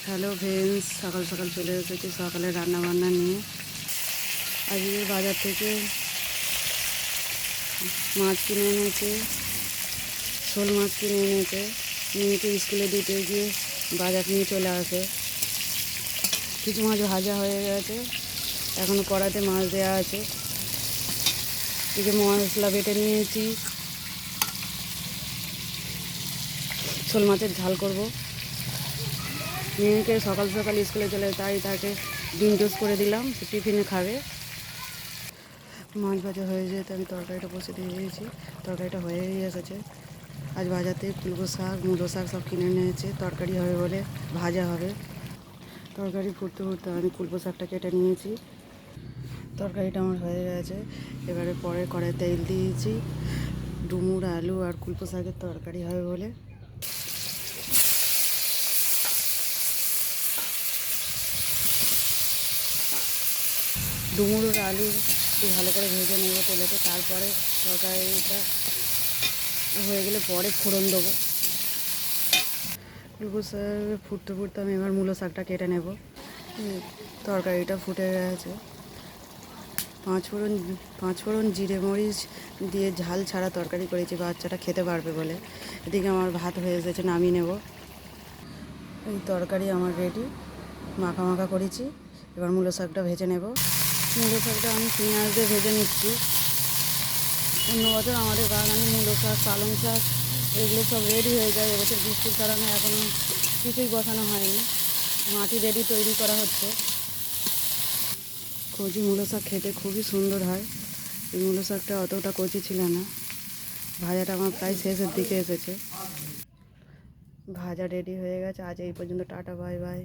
Hello friends, সকাল সকাল চলে এসেছি সকালে রান্না বান্না নিয়ে। আজকে বাজার থেকে মাছ কিনে এনেছে, শোল মাছ কিনে এনেছে। মেয়েকে স্কুলে দিতে গিয়ে বাজার নিয়ে চলে আসে। কিছু মাছ ভাজা হয়ে গেছে, এখনও কড়াতে মাছ দেওয়া আছে। এই যে মশলা বেটে নিয়েছি, শোল মাছের ঝাল করব। মেয়েকে সকাল সকাল স্কুলে চলে, তাই তাকে ডিম টোস্ট করে দিলাম, সে টিফিনে খাবে। মাছ ভাজা হয়ে যেতে আমি তরকারিটা বসে দিয়ে দিয়েছি। তরকারিটা হয়েই এসেছে। আজ বাজার থেকে কুলবো শাক, মূলো শাক সব কিনে নিয়েছে, তরকারি হবে বলে ভাজা হবে। তরকারি ফুটতে ফুটতে আমি কুলবো শাকটা কেটে নিয়েছি। তরকারিটা আমার হয়ে গেছে। এবারে পরে কড়াই তেল দিয়েছি, ডুমুর আলু আর কুলবো শাকের তরকারি হবে বলে। ডুমুর আর আলু একটু ভালো করে ভেজে নেবো তেলেতে, তারপরে তরকারিটা হয়ে গেলে পরে ফোড়ন দেবো। কুলবো শাক ফুটতে ফুটতে আমি এবার মূলো শাকটা কেটে নেব। তরকারিটা ফুটে গেছে। পাঁচফোড়ন জিরে মরিচ দিয়ে ঝাল ছাড়া তরকারি করেছি, বাচ্চাটা খেতে পারবে বলে। এদিকে আমার ভাত হয়ে এসেছে, নামিয়ে নেব। এই তরকারি আমার রেডি, মাখা মাখা করেছি। এবার মূলো শাকটা ভেজে নেব। মূলো শাকটা আমি পেঁয়াজ দিয়ে ভেজে নিচ্ছি। অন্য বছর আমাদের বাগানে মূলো শাক, পালং শাক এগুলো সব রেডি হয়ে যায়। এবছর বৃষ্টির কারণে এখনও কিছুই বসানো হয়নি, মাটি রেডি তৈরি করা হচ্ছে। কচি মূলো শাক খেতে খুবই সুন্দর হয়। এই মূলো শাকটা অতটা কচি ছিল না। ভাজাটা আমার প্রায় শেষের দিকে এসেছে। ভাজা রেডি হয়ে গেছে। আজ এই পর্যন্ত, টাটা, বাই বাই।